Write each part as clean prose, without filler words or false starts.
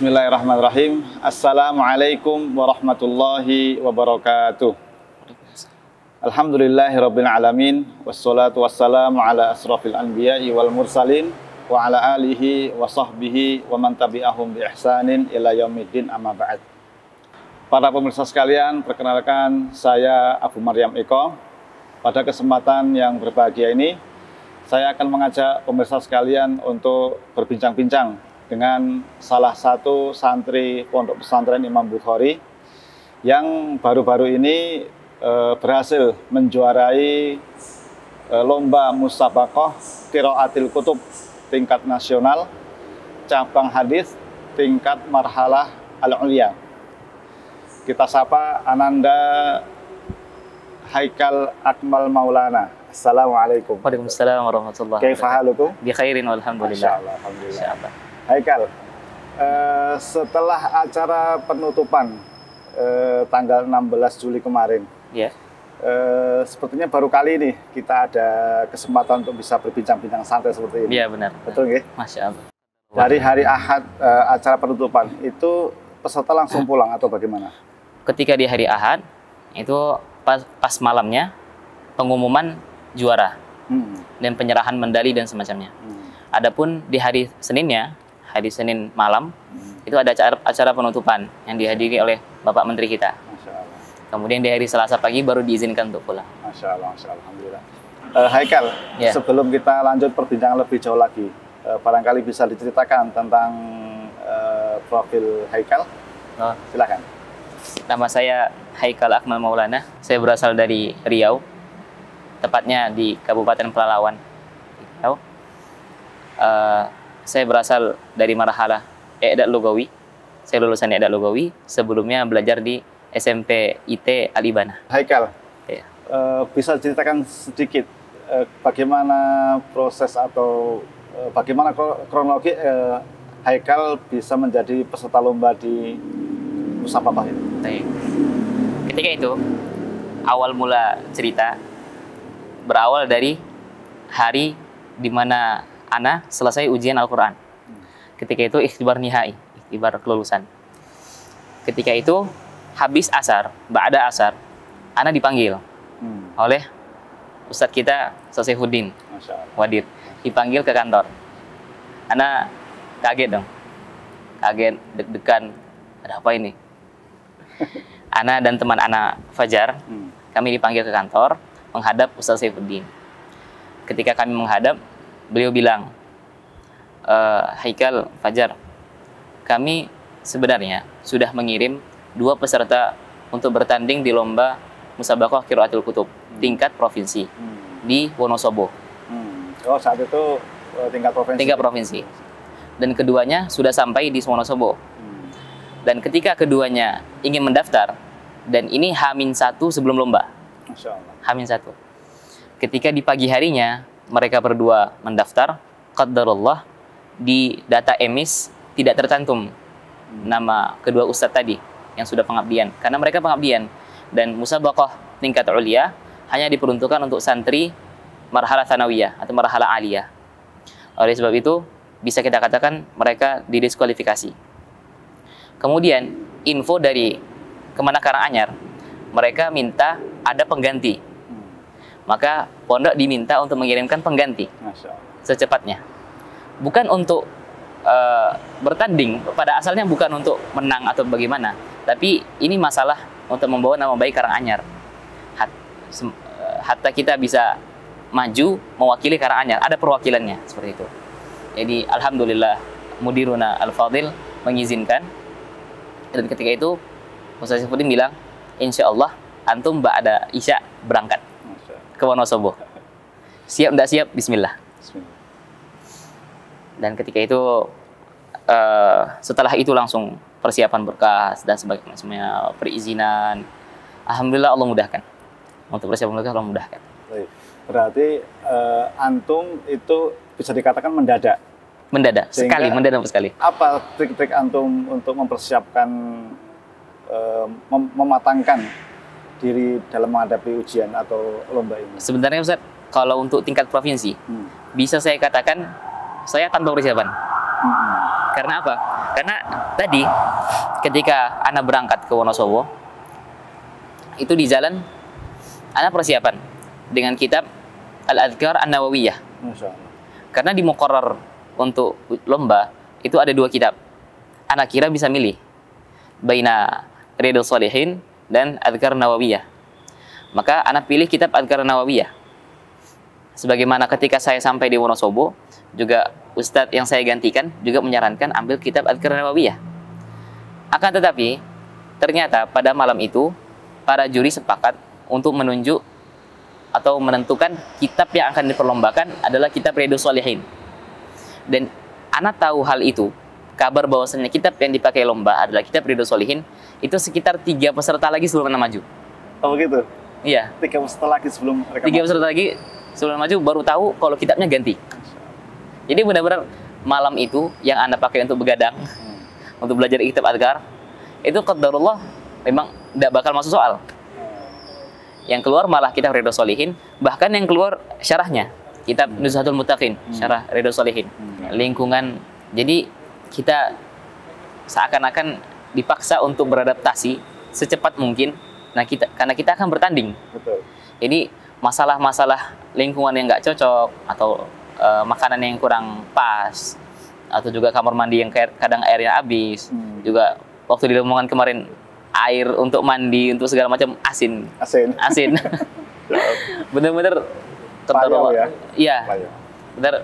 Bismillahirrahmanirrahim. Assalamualaikum warahmatullahi wabarakatuh. Alhamdulillahirabbil alamin wassalatu wassalamu ala asrofil anbiya'i wal mursalin wa ala alihi wa sahbihi wa man tabi'ahum bi ihsanin ila yaumiddin, amma ba'd. Para pemirsa sekalian, perkenalkan saya Abu Maryam Eko. Pada kesempatan yang berbahagia ini, saya akan mengajak pemirsa sekalian untuk berbincang-bincang dengan salah satu santri Pondok Pesantren Imam Bukhari yang baru-baru ini berhasil menjuarai lomba musabaqah qiraatil kutub tingkat nasional cabang hadis tingkat marhalah al-ulya. Kita sapa Ananda Haikal Akmal Maulana. Assalamualaikum. Waalaikumsalam warahmatullahi wabarakatuh. Kaifa halukum? Bi khairin walhamdulillah. Masyaallah, alhamdulillah. Insyaallah. Haikal, setelah acara penutupan tanggal 16 Juli kemarin, Ya. sepertinya baru kali ini kita ada kesempatan untuk bisa berbincang-bincang santai seperti ini. Iya, benar. Betul nggih? Masya Allah. Dari hari Ahad acara penutupan itu peserta langsung pulang atau bagaimana? Ketika di hari Ahad itu pas malamnya pengumuman juara dan penyerahan medali dan semacamnya. Adapun di hari Seninnya, hari Senin malam, itu ada acara penutupan yang dihadiri oleh Bapak Menteri kita. Masya Allah. Kemudian di hari Selasa pagi baru diizinkan untuk pulang. Masya Allah, Masya Allah, alhamdulillah. Haikal, Ya. sebelum kita lanjut perbincangan lebih jauh lagi, barangkali bisa diceritakan tentang profil Haikal. Oh, Silakan. nama saya Haikal Akmal Maulana. Saya berasal dari Riau, tepatnya di Kabupaten Pelalawan, Riau. Saya berasal dari marhalah I'dad Lugawi. Saya lulusan I'dad Lugawi. Sebelumnya belajar di SMP IT Al-Ibanah. Haikal, Ya. bisa ceritakan sedikit bagaimana proses atau bagaimana kronologi Haikal bisa menjadi peserta lomba di musabaqah ini? Baik. Ketika itu, awal mula cerita berawal dari hari di mana Ana selesai ujian Al-Quran. Ketika itu ikhtibar nihai, ikhtibar kelulusan. Ketika itu habis asar, ba'da asar, Ana dipanggil oleh Ustadz kita Sosifuddin Masya Allah. Wadid. Dipanggil ke kantor. Ana kaget dong. Kaget, deg-degan. Ada apa ini? Ana dan teman Ana Fajar, kami dipanggil ke kantor menghadap Ustadz Saifuddin. Ketika kami menghadap, beliau bilang, Haikal, Fajar, kami sebenarnya sudah mengirim 2 peserta untuk bertanding di lomba musabaqah qiraatul kutub tingkat provinsi di Wonosobo. Oh, saat itu tingkat provinsi. Tingkat provinsi. Dan keduanya sudah sampai di Wonosobo. Dan ketika keduanya ingin mendaftar, dan ini H-1 sebelum lomba. Masya Allah. H-1. Ketika di pagi harinya mereka berdua mendaftar, qadarullah di data emis tidak tercantum nama kedua ustadz tadi yang sudah pengabdian, karena mereka pengabdian, dan musabaqah tingkat ulia hanya diperuntukkan untuk santri marhalah tsanawiyah atau marhalah aliyah. Oleh sebab itu bisa kita katakan mereka didiskualifikasi. Kemudian info dari Kemenak Karanganyar, mereka minta ada pengganti. Maka pondok diminta untuk mengirimkan pengganti Masya Allah. secepatnya. Bukan untuk bertanding, pada asalnya bukan untuk menang atau bagaimana, tapi ini masalah untuk membawa nama baik Karanganyar. Hatta kita bisa maju mewakili Karanganyar, ada perwakilannya seperti itu. Jadi alhamdulillah mudiruna Al-Fadil mengizinkan, dan ketika itu Ustaz Saifuddin bilang, insya Allah antum ba'da Isya berangkat ke Wonosobo. Siap enggak siap? Bismillah. Bismillah. Dan ketika itu setelah itu langsung persiapan berkas dan sebagainya, perizinan. Alhamdulillah Allah mudahkan. Untuk persiapan berkas Allah mudahkan. Baik. Berarti antum itu bisa dikatakan mendadak. Mendadak Sehingga sekali. Apa trik-trik antum untuk mempersiapkan, mematangkan diri dalam menghadapi ujian atau lomba ini? Sebenarnya Ustaz, kalau untuk tingkat provinsi, bisa saya katakan saya tanpa persiapan. Karena apa? Karena tadi ketika anak berangkat ke Wonosobo, itu di jalan anak persiapan dengan kitab Al-Adhkar An-Nawawiyah. Masya Allah. Karena di muqarrar untuk lomba itu ada 2 kitab. Anak kira bisa milih baina Riyadhus Shalihin dan Adhkar Nawawiyah. Maka anak pilih kitab Adhkar Nawawiyah. Sebagaimana ketika saya sampai di Wonosobo, juga Ustadz yang saya gantikan juga menyarankan ambil kitab Adhkar Nawawiyah. Akan tetapi, ternyata pada malam itu, para juri sepakat untuk menunjuk atau menentukan kitab yang akan diperlombakan adalah kitab Riyadhus Shalihin. Dan anak tahu hal itu, kabar bahwasanya kitab yang dipakai lomba adalah kitab Riyadhus Shalihin, itu sekitar 3 peserta lagi sebelum anak maju. Oh gitu? Iya. 3 peserta lagi sebelum mereka 3 peserta lagi sebelum maju baru tahu kalau kitabnya ganti. Jadi benar-benar malam itu yang Anda pakai untuk begadang, untuk belajar kitab Adhkar, itu qadarullah memang tidak bakal masuk soal. Yang keluar malah kitab Riyadhus Shalihin, bahkan yang keluar syarahnya, kitab Nuzhatul Muttaqin, syarah Riyadhus Shalihin. Lingkungan, jadi kita seakan-akan dipaksa untuk beradaptasi secepat mungkin. Nah, karena kita akan bertanding. Betul. Jadi masalah-masalah lingkungan yang nggak cocok atau makanan yang kurang pas atau juga kamar mandi yang kadang airnya habis. Juga waktu di Lamongan kemarin air untuk mandi untuk segala macam asin. Bener-bener Payau ya? Iya. Payau. Bener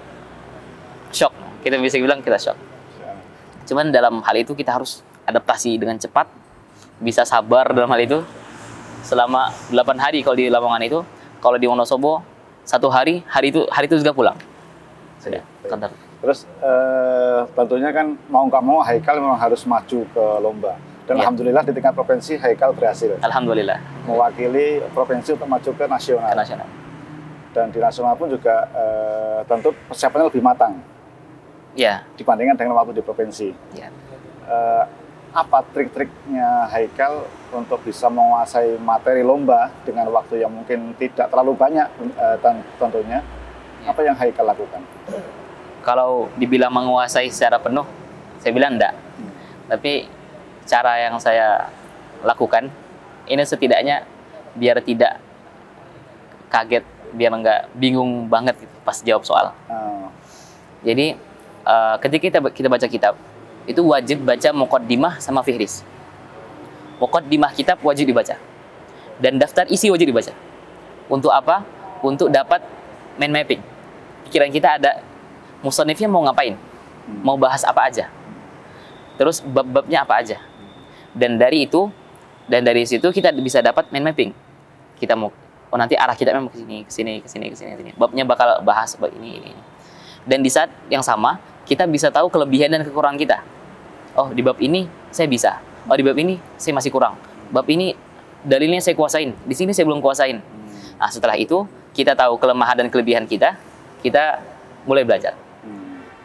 shock. Kita bisa bilang kita shock. Cuman dalam hal itu kita harus adaptasi dengan cepat, bisa sabar dalam hal itu. Selama 8 hari kalau di Lamongan itu, kalau di Wonosobo 1 hari itu juga pulang. Sudah. Ya. Terus tentunya kan mau nggak mau Haikal memang harus maju ke lomba. Dan alhamdulillah di tingkat provinsi Haikal berhasil. Alhamdulillah. Mewakili provinsi untuk maju ke nasional. Dan di nasional pun juga tentu persiapannya lebih matang. Ya. Dibandingkan dengan waktu di provinsi. Ya. Apa trik-triknya Haikal untuk bisa menguasai materi lomba dengan waktu yang mungkin tidak terlalu banyak tentunya? Apa yang Haikal lakukan? Kalau dibilang menguasai secara penuh, saya bilang enggak. Tapi cara yang saya lakukan, ini setidaknya biar tidak kaget, biar enggak bingung banget gitu pas jawab soal. Jadi ketika kita baca kitab, itu wajib baca muqaddimah sama fihris. Muqaddimah kitab wajib dibaca. Dan daftar isi wajib dibaca. Untuk apa? Untuk dapat mind mapping. Pikiran kita ada musannifnya mau ngapain? Mau bahas apa aja? Terus bab-babnya apa aja? Dan dari situ kita bisa dapat mind mapping. Kita mau nanti arah kitabnya mau ke sini. Babnya bakal bahas bab ini. Dan di saat yang sama, kita bisa tahu kelebihan dan kekurangan kita. Oh, di bab ini saya bisa. Oh, di bab ini saya masih kurang. Bab ini dalilnya saya kuasain. Di sini saya belum kuasain. Nah, setelah itu kita tahu kelemahan dan kelebihan kita mulai belajar.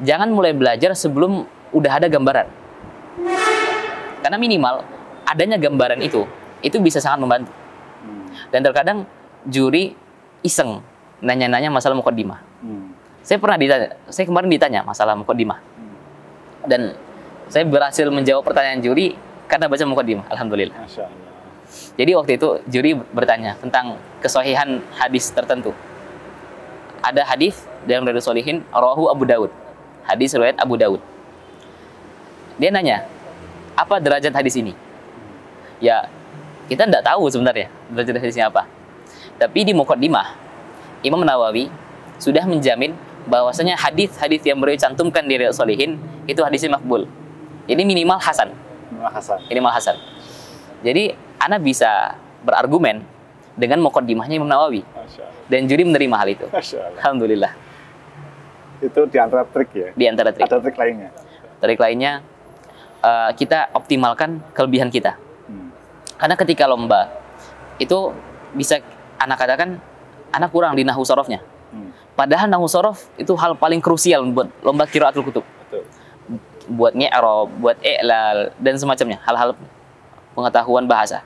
Jangan mulai belajar sebelum udah ada gambaran. Karena minimal adanya gambaran itu bisa sangat membantu. Dan terkadang juri iseng nanya-nanya masalah muqaddimah. Saya kemarin ditanya masalah muqaddimah. Dan saya berhasil menjawab pertanyaan juri karena baca muqaddimah, alhamdulillah. Masya Allah. Jadi waktu itu juri bertanya tentang kesahihan hadis tertentu. Ada hadis dalam Riyadhus Shalihin rawahu Abu Daud. Hadis riwayat Abu Daud. Dia nanya, apa derajat hadis ini? Ya, kita tidak tahu sebenarnya derajat hadisnya apa. Tapi di muqaddimah, Imam Nawawi sudah menjamin bahwasanya hadis-hadis yang beliau cantumkan di Riyadhus Shalihin itu hadisnya makbul. Jadi minimal hasan. Minimal hasan. Jadi Anda bisa berargumen dengan muqaddimahnya Imam Nawawi. Dan juri menerima hal itu. Alhamdulillah. Itu di antara trik ya? Di antara trik. Ada trik lainnya? Trik lainnya, kita optimalkan kelebihan kita. Karena ketika lomba, itu bisa anak katakan, anak kurang di nahwu sorofnya. Padahal nahwu sorof itu hal paling krusial buat lomba qiraatul kutub. Betul. Buat i'rab, buat i'lal, dan semacamnya. Hal-hal pengetahuan bahasa.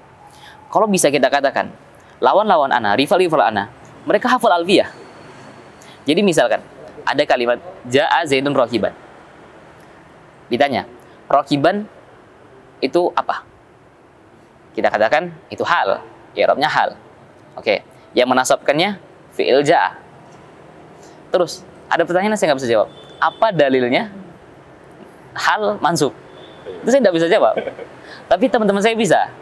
Kalau bisa kita katakan, lawan-lawan ana, rival-rival ana, mereka hafal alfiyah. Jadi misalkan, ada kalimat, ja'a Zaidun rakiban. Ditanya, Rakiban itu apa? Kita katakan itu hal, i'rabnya hal. Oke, yang menasabkannya fi'il ja'a. Terus ada pertanyaan yang saya nggak bisa jawab. Apa dalilnya hal mansub? Itu saya nggak bisa jawab. Tapi teman-teman saya bisa.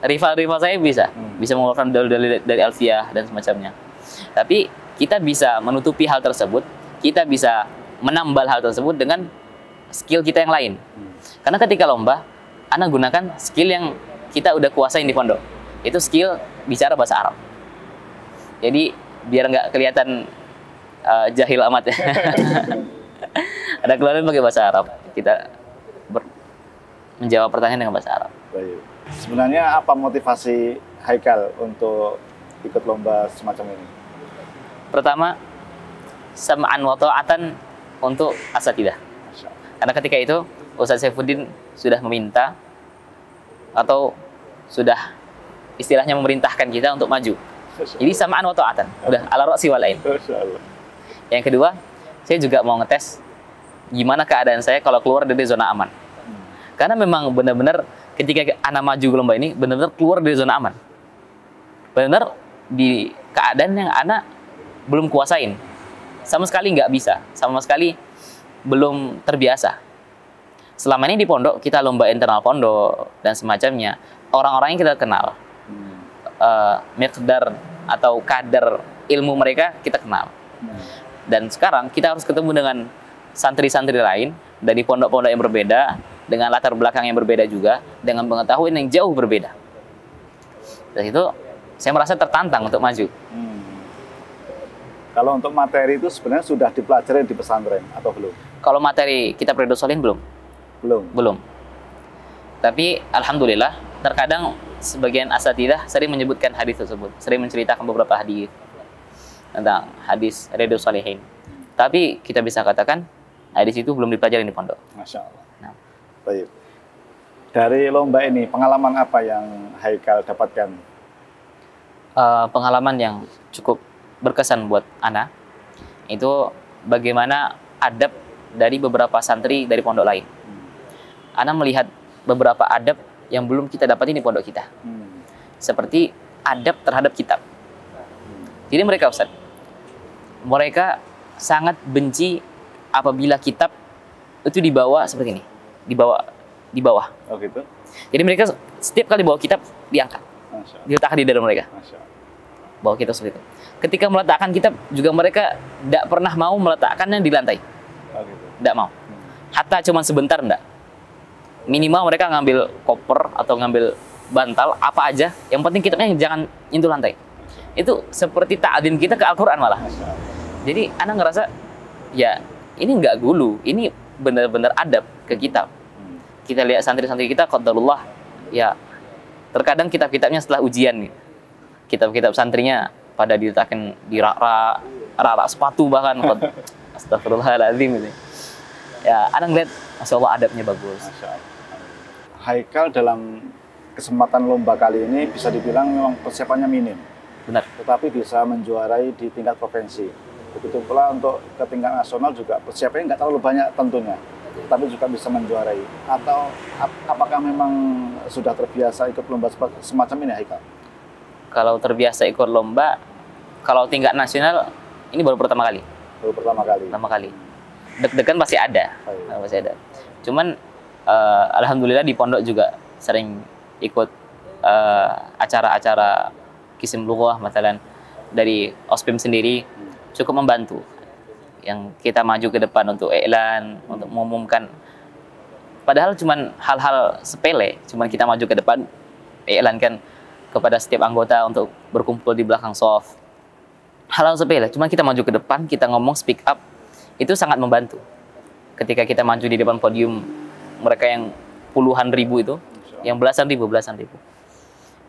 Rival-rival saya bisa mengeluarkan dalil-dalil dari Alfiyah dan semacamnya. Tapi kita bisa menutupi hal tersebut, kita bisa menambal hal tersebut dengan skill kita yang lain. Karena ketika lomba, Anda gunakan skill yang kita udah kuasain di pondok. Itu skill bicara bahasa Arab. Jadi biar nggak kelihatan jahil amat ya. Ada keluaran pakai bahasa Arab. Kita menjawab pertanyaan dengan bahasa Arab. Baik. Sebenarnya apa motivasi Haikal untuk ikut lomba semacam ini? Pertama, sam'an wa ta'atan untuk asatidah. Karena ketika itu Ustaz Saifuddin sudah meminta atau sudah istilahnya memerintahkan kita untuk maju. Jadi sam'an wa ta'atan, udah ala ra'si wal ain. Yang kedua, saya juga mau ngetes gimana keadaan saya kalau keluar dari zona aman. Karena memang benar-benar ketika anak maju ke lomba ini benar-benar keluar dari zona aman. Benar di keadaan yang anak belum kuasain. Sama sekali nggak bisa, sama sekali belum terbiasa. Selama ini di pondok, kita lomba internal pondok dan semacamnya. Orang-orang yang kita kenal, miqdar atau kadar ilmu mereka kita kenal. Dan sekarang kita harus ketemu dengan santri-santri lain dari pondok-pondok yang berbeda, dengan latar belakang yang berbeda juga, dengan pengetahuan yang jauh berbeda. Dari itu, saya merasa tertantang untuk maju. Kalau untuk materi itu sebenarnya sudah dipelajari di pesantren atau belum? Kalau materi kita Riyadhus Shalihin belum. Tapi alhamdulillah terkadang sebagian asatidzah sering menyebutkan hadis tersebut, sering menceritakan beberapa hadis tentang hadis Riyadhus Shalihin. Tapi kita bisa katakan hadis itu belum dipelajari di pondok. Masya Allah. Nah. Baik. Dari lomba ini pengalaman apa yang Haikal dapatkan? Pengalaman yang cukup berkesan buat Ana itu bagaimana adab dari beberapa santri dari pondok lain. Ana melihat beberapa adab yang belum kita dapatin di pondok kita. Seperti adab terhadap kitab. Jadi mereka Ustaz, mereka sangat benci apabila kitab itu dibawa seperti ini, di bawah. Oh gitu. Jadi mereka setiap kali bawa kitab diangkat, diletakkan di dada mereka. Bawa kitab seperti itu. Ketika meletakkan kitab juga mereka tidak pernah mau meletakkannya di lantai. Oh gitu. Tidak mau. Hatta cuma sebentar enggak. Minimal mereka ngambil koper atau ngambil bantal apa aja, yang penting kitabnya jangan nyentuh lantai. Itu seperti ta'adzim kita ke Al-Qur'an malah. Jadi anak ngerasa ya ini enggak gulu, ini benar-benar adab ke kitab. Kita lihat santri-santri kita qadarullah ya terkadang kitab-kitabnya setelah ujian nih. Kitab-kitab santrinya pada diletakkan di rak-rak sepatu bahkan. Astagfirullahaladzim gitu. Ya, anak ngeliat Masya Allah adabnya bagus. Masya Allah. Haikal dalam kesempatan lomba kali ini bisa dibilang memang persiapannya minim. Benar. Tetapi bisa menjuarai di tingkat provinsi. Begitu pula untuk ke tingkat nasional juga persiapannya nggak terlalu banyak tentunya. Tapi juga bisa menjuarai. Atau apakah memang sudah terbiasa ikut lomba semacam ini Haikal? Kalau terbiasa ikut lomba, kalau tingkat nasional ini baru pertama kali. Pertama kali. Deg-degan pasti ada. Pasti ada. Cuman alhamdulillah di pondok juga sering ikut acara-acara kisim lughah misalnya dari Ospim sendiri cukup membantu. Yang kita maju ke depan untuk iklan, untuk mengumumkan. Padahal cuman hal-hal sepele, cuman kita maju ke depan iklankan kepada setiap anggota untuk berkumpul di belakang soft. Hal-hal sepele, cuman kita maju ke depan, kita ngomong speak up, itu sangat membantu. Ketika kita maju di depan podium, mereka yang puluhan ribu itu, yang belasan ribu,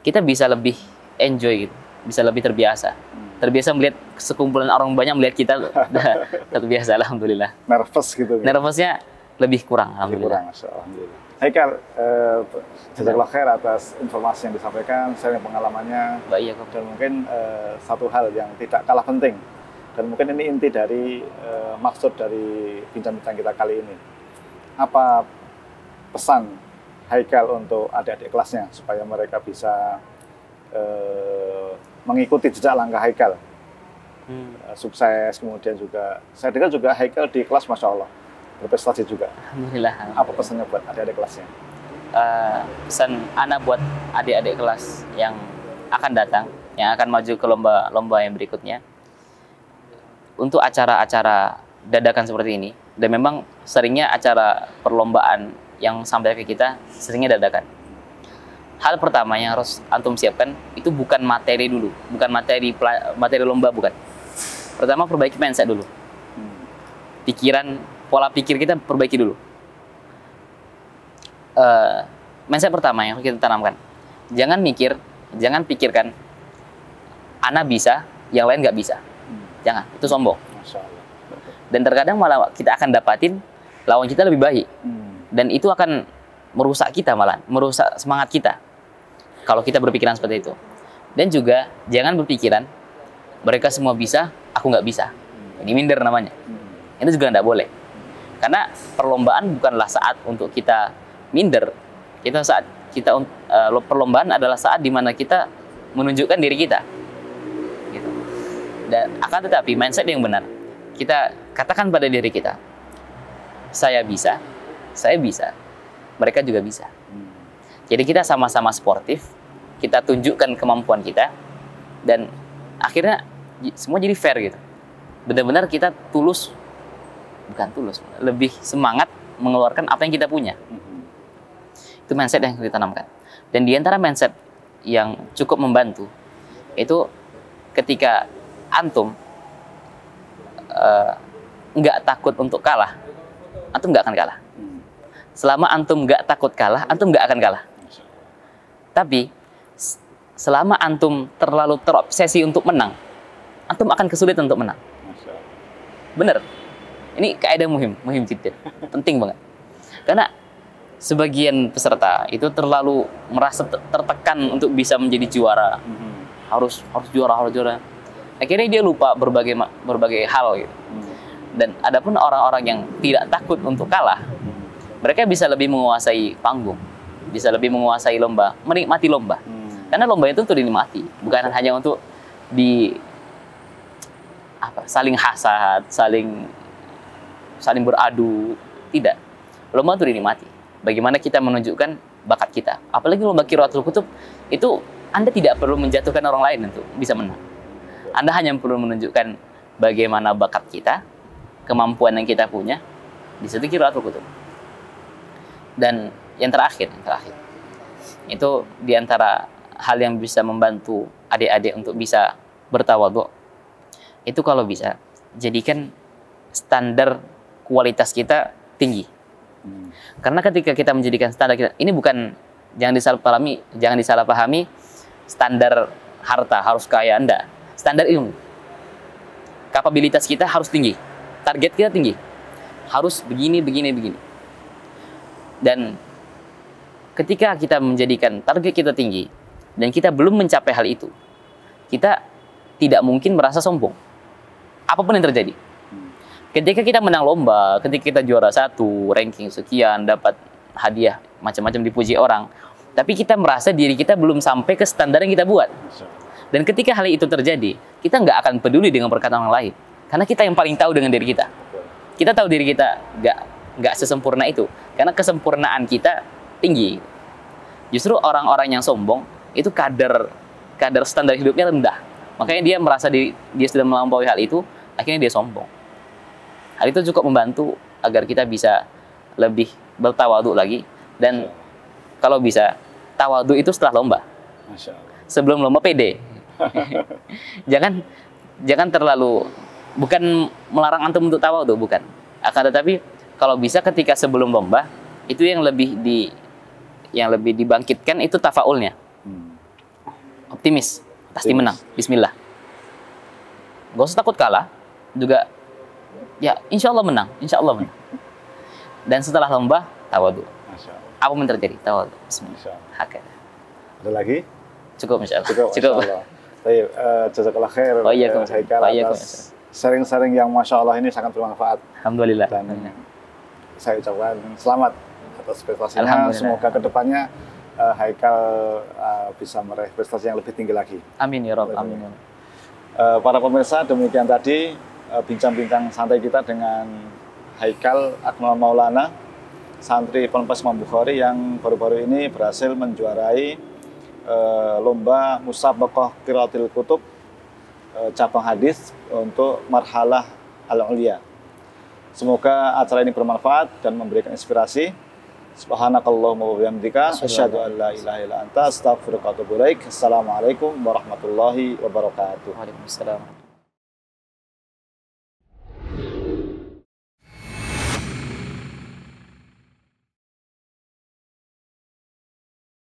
kita bisa lebih enjoy gitu, bisa lebih terbiasa. Terbiasa melihat sekumpulan orang banyak melihat kita, terbiasa alhamdulillah. Nervous gitu. Nervousnya lebih kurang alhamdulillah. Alhamdulillah. Haikal, jazakallah khair atas informasi yang disampaikan, sharing pengalamannya. Baik, dan mungkin satu hal yang tidak kalah penting, dan mungkin ini inti dari maksud dari bincang-bincang kita kali ini. Apa pesan Haikal untuk adik-adik kelasnya supaya mereka bisa mengikuti jejak langkah Haikal. Sukses, kemudian juga saya dengar juga Haikal di kelas Masya Allah berprestasi juga. Alhamdulillah. Apa pesannya buat adik-adik kelasnya? Pesan anak buat adik-adik kelas yang akan datang, yang akan maju ke lomba-lomba yang berikutnya, untuk acara-acara dadakan seperti ini, dan memang seringnya acara perlombaan yang sampai ke kita seringnya dadakan. Hal pertama yang harus antum siapkan itu bukan materi dulu, bukan materi lomba, bukan. Pertama, perbaiki mindset dulu. Pikiran, pola pikir kita perbaiki dulu. Mindset pertama yang kita tanamkan, jangan pikirkan ana bisa, yang lain nggak bisa. Jangan, itu sombong. Dan terkadang malah kita akan dapatin lawan kita lebih baik. Dan itu akan merusak kita, malah merusak semangat kita kalau kita berpikiran seperti itu. Dan juga jangan berpikiran mereka semua bisa, aku nggak bisa. Ini minder namanya. Itu juga nggak boleh. Karena perlombaan bukanlah saat untuk kita minder. Perlombaan adalah saat dimana kita menunjukkan diri kita. Gitu. Dan akan tetapi mindset yang benar, kita katakan pada diri kita, saya bisa, mereka juga bisa. Jadi kita sama-sama sportif, kita tunjukkan kemampuan kita, dan akhirnya semua jadi fair gitu. Benar-benar kita lebih semangat mengeluarkan apa yang kita punya. Itu mindset yang kita tanamkan. Dan di antara mindset yang cukup membantu, itu ketika antum nggak takut untuk kalah, antum nggak akan kalah. Selama antum nggak takut kalah, antum nggak akan kalah. Tapi selama antum terlalu terobsesi untuk menang, antum akan kesulitan untuk menang. Bener. Ini kaidah muhim jiddan. Penting banget. Karena sebagian peserta itu terlalu merasa tertekan untuk bisa menjadi juara. Harus juara. Akhirnya dia lupa berbagai hal gitu. Dan adapun orang-orang yang tidak takut untuk kalah, mereka bisa lebih menguasai panggung, bisa lebih menguasai lomba, menikmati lomba. Karena lomba itu untuk dinikmati, bukan hanya untuk saling hasad, saling beradu. Tidak. Lomba itu dinikmati. Bagaimana kita menunjukkan bakat kita. Apalagi lomba Qiraatul Kutub, itu Anda tidak perlu menjatuhkan orang lain untuk bisa menang. Anda hanya perlu menunjukkan bagaimana bakat kita, kemampuan yang kita punya, di situ Qiraatul Kutub. Dan yang terakhir, itu diantara hal yang bisa membantu adik-adik untuk bisa bertawadhu, itu kalau bisa, jadikan standar kualitas kita tinggi. Karena ketika kita menjadikan standar kita, ini bukan, jangan disalahpahami standar harta, harus kaya, Anda. Standar ilmu. Kapabilitas kita harus tinggi. Target kita tinggi. Harus begini. Dan ketika kita menjadikan target kita tinggi, dan kita belum mencapai hal itu, kita tidak mungkin merasa sombong. Apapun yang terjadi. Ketika kita menang lomba, ketika kita juara 1, ranking sekian, dapat hadiah, macam-macam dipuji orang, tapi kita merasa diri kita belum sampai ke standar yang kita buat. Dan ketika hal itu terjadi, kita nggak akan peduli dengan perkataan orang lain. Karena kita yang paling tahu dengan diri kita. Kita tahu diri kita nggak sesempurna itu. Karena kesempurnaan kita tinggi. Justru orang-orang yang sombong, itu kadar standar hidupnya rendah. Makanya dia merasa dia sudah melampaui hal itu, akhirnya dia sombong. Hal itu cukup membantu agar kita bisa lebih bertawadhu lagi. Dan kalau bisa, tawadhu itu setelah lomba. Masya Allah. Sebelum lomba pede. Jangan terlalu, bukan melarang antum untuk tawadhu, bukan. Akan tetapi kalau bisa ketika sebelum lomba, itu yang lebih dibangkitkan itu tafaulnya. Optimis, pasti menang. Bismillah. Gak usah takut kalah, juga ya insya Allah menang. Dan setelah lomba, tawadhu. Apa yang terjadi? Tawadhu. Bismillah. Ada lagi? Cukup, insya Allah. Cukup. Baik, jazakallah khair. Haikal atas sharing-sharing yang Masya Allah ini sangat bermanfaat. Alhamdulillah. Dan saya ucapkan selamat atas prestasinya. Alhamdulillah. Semoga kedepannya Haikal bisa meraih prestasi yang lebih tinggi lagi. Amin ya Rob, amin ya Rob. Para pemirsa, demikian tadi bincang-bincang santai kita dengan Haikal Akmal Maulana, santri Ponpes Imam Bukhari yang baru-baru ini berhasil menjuarai lomba Musabaqah Qiraatil Kutub cabang hadis untuk marhalah al-ulya. Semoga acara ini bermanfaat dan memberikan inspirasi. Subhanakallahumma wa bihamdika asyhadu an la ilaha illa anta astaghfiruka wa atubu ilaik. Assalamualaikum warahmatullahi wabarakatuh. Waalaikumsalam.